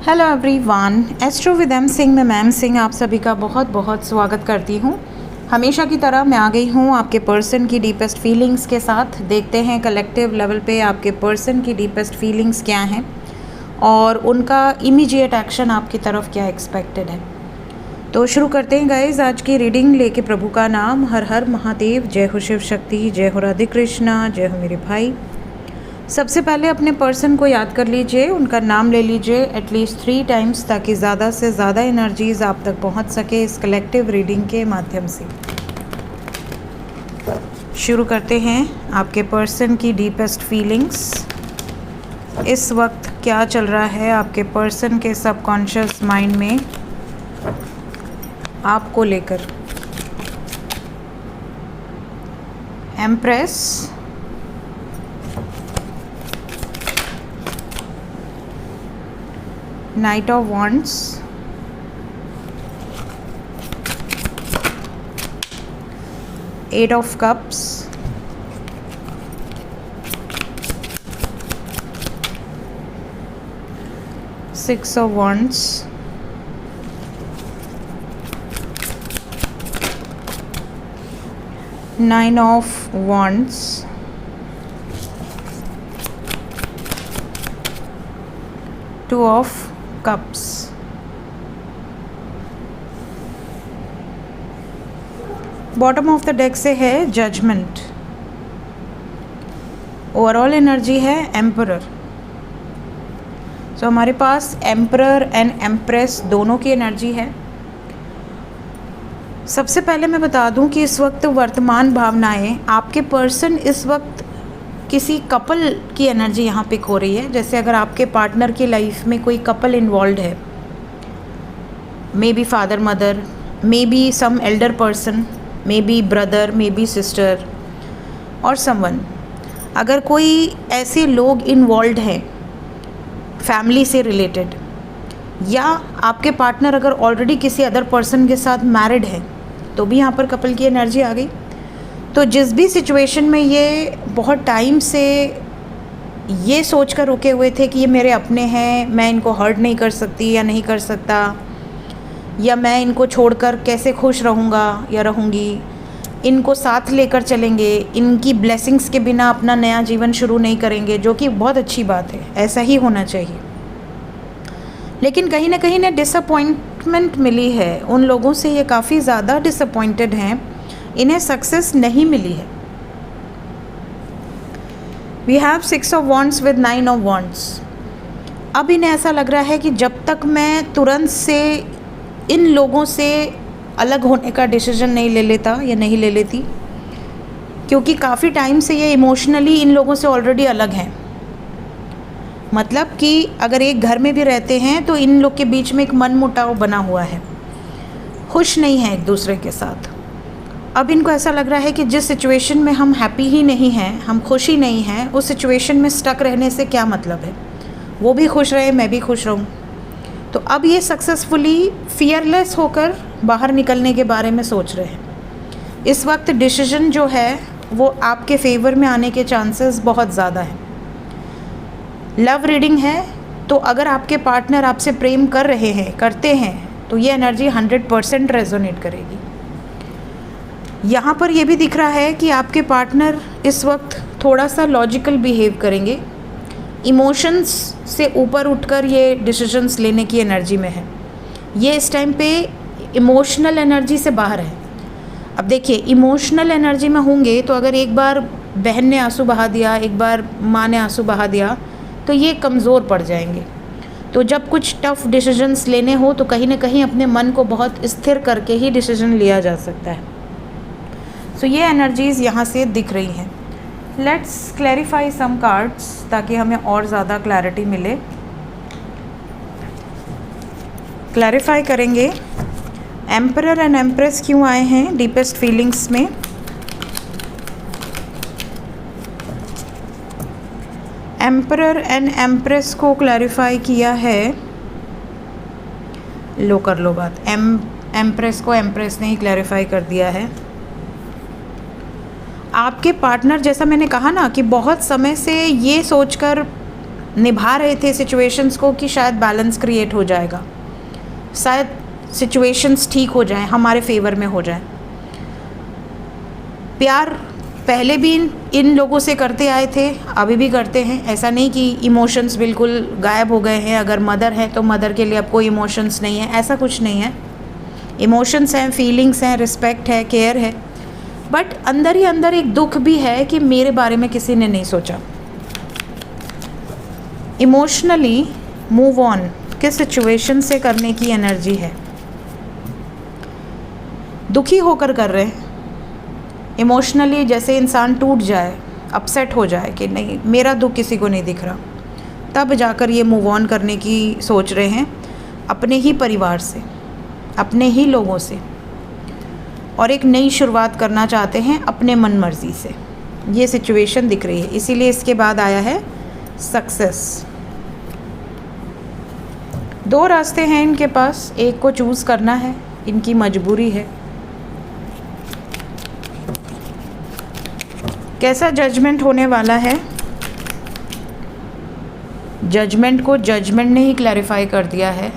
Hello everyone, astro with M Singh में ma'am Singh आप सभी का बहुत बहुत स्वागत करती हूँ। हमेशा की तरह मैं आ गई हूँ आपके पर्सन की डीपेस्ट फीलिंग्स के साथ। देखते हैं कलेक्टिव लेवल पे आपके पर्सन की डीपेस्ट फीलिंग्स क्या हैं और उनका इमीडिएट एक्शन आपकी तरफ क्या एक्सपेक्टेड है। तो शुरू करते हैं गाइज आज की रीडिंग लेके। प्रभु का नाम हर हर महादेव, जय हो शिव शक्ति, जय हो राधे कृष्णा, जय हो मेरे भाई। सबसे पहले अपने पर्सन को याद कर लीजिए, उनका नाम ले लीजिए एटलीस्ट 3 टाइम्स ताकि ज़्यादा से ज़्यादा एनर्जीज़ आप तक पहुंच सके इस कलेक्टिव रीडिंग के माध्यम से। शुरू करते हैं आपके पर्सन की डीपेस्ट फीलिंग्स। इस वक्त क्या चल रहा है आपके पर्सन के सबकॉन्शियस माइंड में आपको लेकर। Empress, Knight of Wands, Eight of Cups, Six of Wands, Nine of Wands, Two of cups. Bottom of the deck से है जजमेंट। ओवरऑल एनर्जी है एम्परर। सो हमारे पास एम्परर एंड एम्प्रेस दोनों की एनर्जी है। सबसे पहले मैं बता दूं कि इस वक्त वर्तमान भावनाएं आपके पर्सन इस वक्त किसी कपल की एनर्जी यहाँ पिक हो रही है। जैसे अगर आपके पार्टनर की लाइफ में कोई कपल इन्वॉल्व है, may be father mother, may be some elder person, may be brother, may be sister और समवन, अगर कोई ऐसे लोग इन्वॉल्व हैं फैमिली से रिलेटेड, या आपके पार्टनर अगर ऑलरेडी किसी अदर पर्सन के साथ मैरिड है तो भी यहाँ पर कपल की एनर्जी आ गई। तो जिस भी सिचुएशन में ये बहुत टाइम से ये सोच कर रुके हुए थे कि ये मेरे अपने हैं, मैं इनको हर्ट नहीं कर सकती या नहीं कर सकता, या मैं इनको छोड़कर कैसे खुश रहूँगा या रहूँगी, इनको साथ लेकर चलेंगे, इनकी ब्लेसिंग्स के बिना अपना नया जीवन शुरू नहीं करेंगे, जो कि बहुत अच्छी बात है, ऐसा ही होना चाहिए। लेकिन कहीं ना कहीं डिसअपॉइंटमेंट मिली है उन लोगों से। ये काफ़ी ज़्यादा डिसअपॉइंटेड हैं, इन्हें सक्सेस नहीं मिली है। We have 6 of wands with 9 of wands. अब इन्हें ऐसा लग रहा है कि जब तक मैं तुरंत से इन लोगों से अलग होने का डिसीजन नहीं ले लेता या नहीं ले लेती, क्योंकि काफ़ी टाइम से ये इमोशनली इन लोगों से ऑलरेडी अलग हैं। मतलब कि अगर एक घर में भी रहते हैं तो इन लोग के बीच में एक मनमुटाव बना हुआ है, खुश नहीं है एक दूसरे के साथ। अब इनको ऐसा लग रहा है कि जिस सिचुएशन में हम हैप्पी ही नहीं हैं, हम खुश ही नहीं हैं, उस सिचुएशन में स्टक रहने से क्या मतलब है। वो भी खुश रहे, मैं भी खुश रहूं। तो अब ये सक्सेसफुली फियरलेस होकर बाहर निकलने के बारे में सोच रहे हैं। इस वक्त डिसीजन जो है वो आपके फेवर में आने के चांसेस बहुत ज़्यादा हैं। लव रीडिंग है तो अगर आपके पार्टनर आपसे प्रेम कर रहे हैं, करते हैं, तो ये एनर्जी 100% रेजोनेट करेगी। यहाँ पर ये भी दिख रहा है कि आपके पार्टनर इस वक्त थोड़ा सा लॉजिकल बिहेव करेंगे, इमोशंस से ऊपर उठकर ये डिसीजंस लेने की एनर्जी में है। ये इस टाइम पे इमोशनल एनर्जी से बाहर है। अब देखिए, इमोशनल एनर्जी में होंगे तो अगर एक बार बहन ने आंसू बहा दिया, एक बार माँ ने आंसू बहा दिया, तो ये कमज़ोर पड़ जाएंगे। तो जब कुछ टफ़ डिसीजंस लेने हो तो कहीं ना कहीं अपने मन को बहुत स्थिर करके ही डिसीजन लिया जा सकता है। सो ये एनर्जीज़ यहाँ से दिख रही हैं। लेट्स क्लैरिफाई सम कार्ड्स ताकि हमें और ज़्यादा क्लैरिटी मिले। क्लैरिफाई करेंगे एम्परर एंड एम्प्रेस क्यों आए हैं डीपेस्ट फीलिंग्स में। एम्परर एंड एम्प्रेस को क्लैरिफाई किया है, लो कर लो बात, एम्प्रेस को एम्प्रेस ने ही क्लैरिफाई कर दिया है। आपके पार्टनर, जैसा मैंने कहा ना कि बहुत समय से ये सोचकर निभा रहे थे सिचुएशंस को कि शायद बैलेंस क्रिएट हो जाएगा, शायद सिचुएशंस ठीक हो जाएं, हमारे फेवर में हो जाएं। प्यार पहले भी इन लोगों से करते आए थे, अभी भी करते हैं। ऐसा नहीं कि इमोशंस बिल्कुल गायब हो गए हैं। अगर मदर है तो मदर के लिए अब कोई इमोशंस नहीं है, ऐसा कुछ नहीं है। इमोशंस हैं, फीलिंग्स हैं, रिस्पेक्ट है, केयर है, बट अंदर ही अंदर एक दुख भी है कि मेरे बारे में किसी ने नहीं सोचा। इमोशनली मूव ऑन किस सिचुएशन से करने की एनर्जी है, दुखी होकर कर रहे हैं। इमोशनली जैसे इंसान टूट जाए, अपसेट हो जाए कि नहीं मेरा दुख किसी को नहीं दिख रहा, तब जाकर ये मूव ऑन करने की सोच रहे हैं अपने ही परिवार से, अपने ही लोगों से, और एक नई शुरुआत करना चाहते हैं अपने मन मर्जी से। ये सिचुएशन दिख रही है, इसीलिए इसके बाद आया है सक्सेस। दो रास्ते हैं इनके पास, एक को चूज़ करना है, इनकी मजबूरी है। कैसा जजमेंट होने वाला है, जजमेंट को जजमेंट ने ही क्लैरिफाई कर दिया है।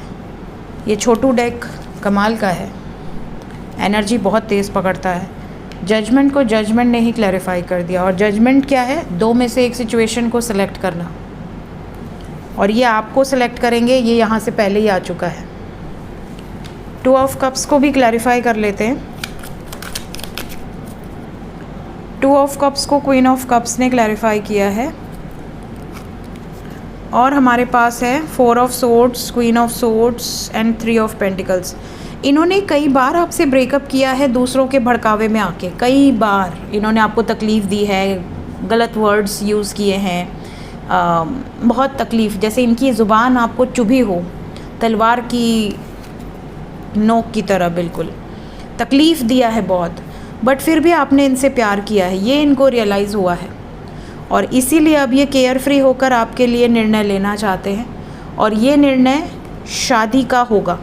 ये छोटू डेक कमाल का है, एनर्जी बहुत तेज़ पकड़ता है। जजमेंट को जजमेंट ने ही क्लैरिफाई कर दिया। और जजमेंट क्या है, दो में से एक सिचुएशन को सिलेक्ट करना, और ये आपको सिलेक्ट करेंगे, ये यहाँ से पहले ही आ चुका है। 2 ऑफ कप्स को भी क्लैरिफाई कर लेते हैं। 2 ऑफ कप्स को क्वीन ऑफ कप्स ने क्लैरिफाई किया है, और हमारे पास है 4 of swords, queen of swords and 3 of pentacles. इन्होंने कई बार आपसे ब्रेकअप किया है दूसरों के भड़कावे में आके, कई बार इन्होंने आपको तकलीफ़ दी है, गलत वर्ड्स यूज़ किए हैं, बहुत तकलीफ़, जैसे इनकी ज़ुबान आपको चुभी हो तलवार की नोक की तरह, बिल्कुल तकलीफ़ दिया है बहुत, बट फिर भी आपने इनसे प्यार किया है, ये इनको रियलाइज़ हुआ है। और इसीलिए अब ये केयर फ्री होकर आपके लिए निर्णय लेना चाहते हैं, और ये निर्णय शादी का होगा,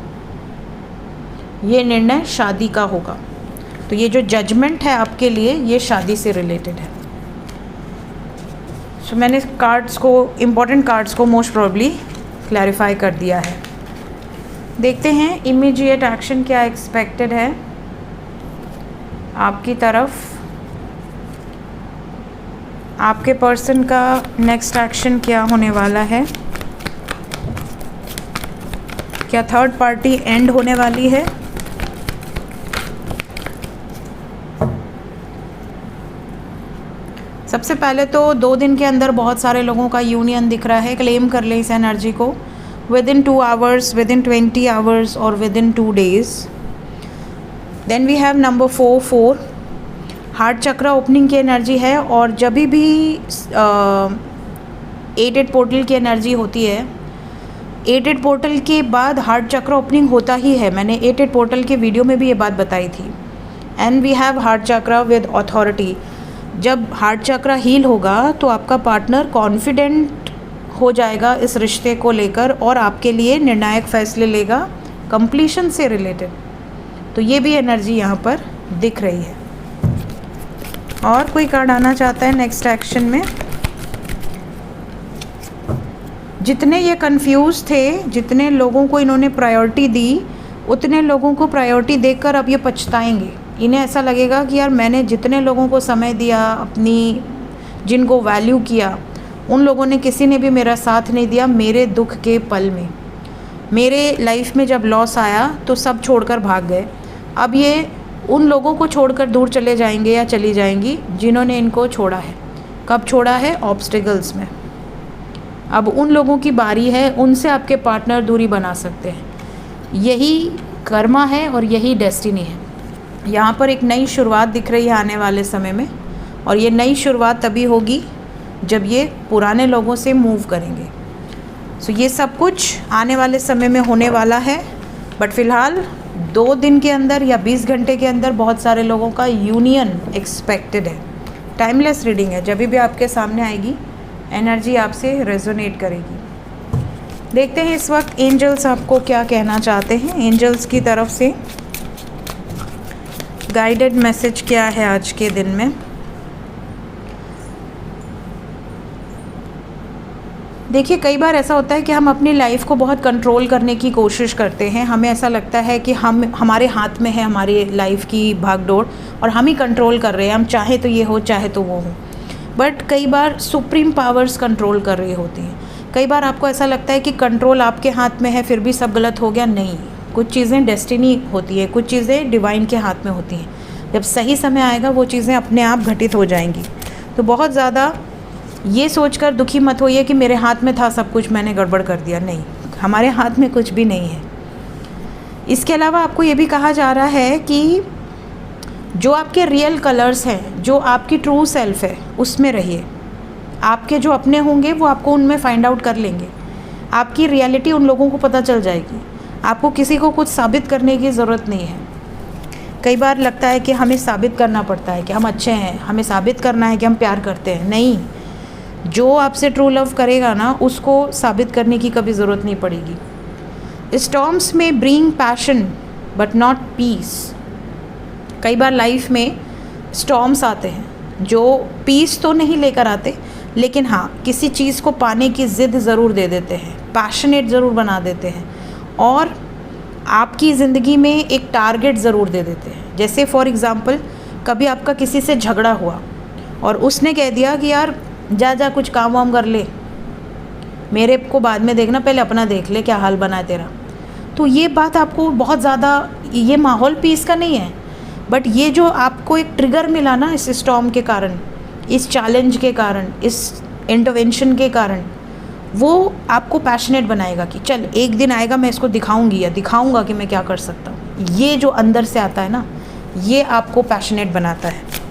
ये निर्णय शादी का होगा। तो ये जो जजमेंट है आपके लिए, ये शादी से रिलेटेड है। सो मैंने कार्ड्स को, इम्पॉर्टेंट कार्ड्स को मोस्ट प्रोबेबली क्लैरिफाई कर दिया है। देखते हैं इमीडिएट एक्शन क्या एक्सपेक्टेड है आपकी तरफ। आपके पर्सन का नेक्स्ट एक्शन क्या होने वाला है? क्या थर्ड पार्टी एंड होने वाली है? सबसे पहले तो 2 दिन के अंदर बहुत सारे लोगों का यूनियन दिख रहा है। क्लेम कर लें इस एनर्जी को विदिन 2 आवर्स, विदिन 20 आवर्स और within 2 days. Then we have number 4 heart chakra opening की एनर्जी है। और जब भी 8 पोर्टल की एनर्जी होती है, 8 पोर्टल के बाद हार्ट चक्रा ओपनिंग होता ही है। मैंने 8 पोर्टल के वीडियो में भी ये बात बताई थी। And we have heart chakra with authority. जब हार्ट चक्रा हील होगा तो आपका पार्टनर कॉन्फिडेंट हो जाएगा इस रिश्ते को लेकर, और आपके लिए निर्णायक फैसले लेगा कंप्लीशन से रिलेटेड। तो ये भी एनर्जी यहाँ पर दिख रही है। और कोई कार्ड आना चाहता है नेक्स्ट एक्शन में? जितने ये कंफ्यूज थे, जितने लोगों को इन्होंने प्रायोरिटी दी, उतने लोगों को प्रायोरिटी देकर अब ये पछताएंगे। इन्हें ऐसा लगेगा कि यार मैंने जितने लोगों को समय दिया, अपनी जिनको वैल्यू किया, उन लोगों ने किसी ने भी मेरा साथ नहीं दिया मेरे दुख के पल में। मेरे लाइफ में जब लॉस आया तो सब छोड़कर भाग गए। अब ये उन लोगों को छोड़कर दूर चले जाएंगे या चली जाएंगी जिन्होंने इनको छोड़ा है। कब छोड़ा है? ऑब्स्टिकल्स में। अब उन लोगों की बारी है, उनसे आपके पार्टनर दूरी बना सकते हैं। यही कर्मा है और यही डेस्टिनी है। यहाँ पर एक नई शुरुआत दिख रही है आने वाले समय में, और ये नई शुरुआत तभी होगी जब ये पुराने लोगों से मूव करेंगे। सो ये सब कुछ आने वाले समय में होने वाला है, बट फ़िलहाल 2 दिन के अंदर या 20 घंटे के अंदर बहुत सारे लोगों का यूनियन एक्सपेक्टेड है। टाइमलेस रीडिंग है, जब भी आपके सामने आएगी एनर्जी आपसे रेजोनेट करेगी। देखते हैं इस वक्त एंजल्स आपको क्या कहना चाहते हैं। एंजल्स की तरफ से गाइडेड मैसेज क्या है आज के दिन में? देखिए कई बार ऐसा होता है कि हम अपनी लाइफ को बहुत कंट्रोल करने की कोशिश करते हैं। हमें ऐसा लगता है कि हमारे हाथ में है हमारी लाइफ की भागदौड़ और हम ही कंट्रोल कर रहे हैं, हम चाहे तो ये हो चाहे तो वो हो। बट कई बार सुप्रीम पावर्स कंट्रोल कर रही होती हैं। कई बार आपको ऐसा लगता है कि कंट्रोल आपके हाथ में है फिर भी सब गलत हो गया। नहीं, कुछ चीज़ें डेस्टिनी होती है, कुछ चीज़ें डिवाइन के हाथ में होती हैं। जब सही समय आएगा वो चीज़ें अपने आप घटित हो जाएंगी। तो बहुत ज़्यादा ये सोचकर दुखी मत होइए कि मेरे हाथ में था सब कुछ, मैंने गड़बड़ कर दिया। नहीं, हमारे हाथ में कुछ भी नहीं है। इसके अलावा आपको ये भी कहा जा रहा है कि जो आपके रियल कलर्स हैं, जो आपकी ट्रू सेल्फ है, उसमें रहिए। आपके जो अपने होंगे वो आपको उनमें फाइंड आउट कर लेंगे। आपकी रियलिटी उन लोगों को पता चल जाएगी। आपको किसी को कुछ साबित करने की ज़रूरत नहीं है। कई बार लगता है कि हमें साबित करना पड़ता है कि हम अच्छे हैं, हमें साबित करना है कि हम प्यार करते हैं। नहीं, जो आपसे ट्रू लव करेगा ना, उसको साबित करने की कभी ज़रूरत नहीं पड़ेगी। Storms may bring passion but not peace. कई बार लाइफ में स्टॉर्म्स आते हैं जो पीस तो नहीं लेकर आते, लेकिन हाँ किसी चीज़ को पाने की ज़िद ज़रूर दे देते हैं, पैशनेट ज़रूर बना देते हैं और आपकी ज़िंदगी में एक टारगेट ज़रूर दे देते हैं। जैसे फॉर एग्ज़ाम्पल, कभी आपका किसी से झगड़ा हुआ और उसने कह दिया कि यार जा जा कुछ काम वाम कर ले, मेरे को बाद में देखना, पहले अपना देख ले क्या हाल बना है तेरा। तो ये बात आपको बहुत ज़्यादा, ये माहौल पीस का नहीं है, बट ये जो आपको एक ट्रिगर मिला ना इस स्टॉर्म के कारण, इस चैलेंज के कारण, इस इंटरवेंशन के कारण, वो आपको पैशनेट बनाएगा कि चल एक दिन आएगा मैं इसको दिखाऊंगी या दिखाऊंगा कि मैं क्या कर सकता हूँ। ये जो अंदर से आता है ना, ये आपको पैशनेट बनाता है।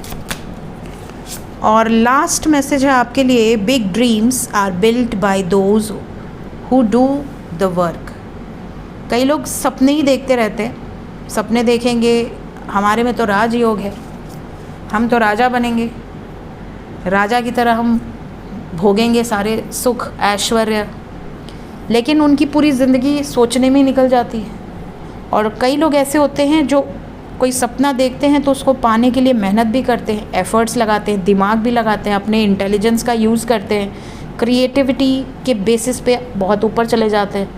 और लास्ट मैसेज है आपके लिए, big dreams are built by those who do the work. कई लोग सपने ही देखते रहते हैं, सपने देखेंगे हमारे में तो राजयोग है, हम तो राजा बनेंगे, राजा की तरह हम भोगेंगे सारे सुख ऐश्वर्य, लेकिन उनकी पूरी ज़िंदगी सोचने में निकल जाती है। और कई लोग ऐसे होते हैं जो कोई सपना देखते हैं तो उसको पाने के लिए मेहनत भी करते हैं, एफ़र्ट्स लगाते हैं, दिमाग भी लगाते हैं, अपने इंटेलिजेंस का यूज़ करते हैं, क्रिएटिविटी के बेसिस पे बहुत ऊपर चले जाते हैं,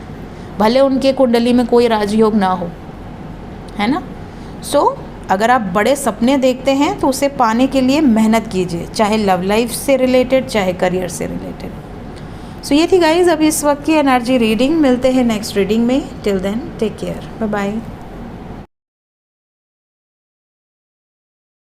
भले उनके कुंडली में कोई राजयोग ना हो, है ना। सो अगर आप बड़े सपने देखते हैं तो उसे पाने के लिए मेहनत कीजिए, चाहे लव लाइफ से रिलेटेड, चाहे करियर से रिलेटेड। सो ये थी गाइज़ अभी इस वक्त की एनर्जी रीडिंग। मिलते हैं नेक्स्ट रीडिंग में। Till then take care, bye bye.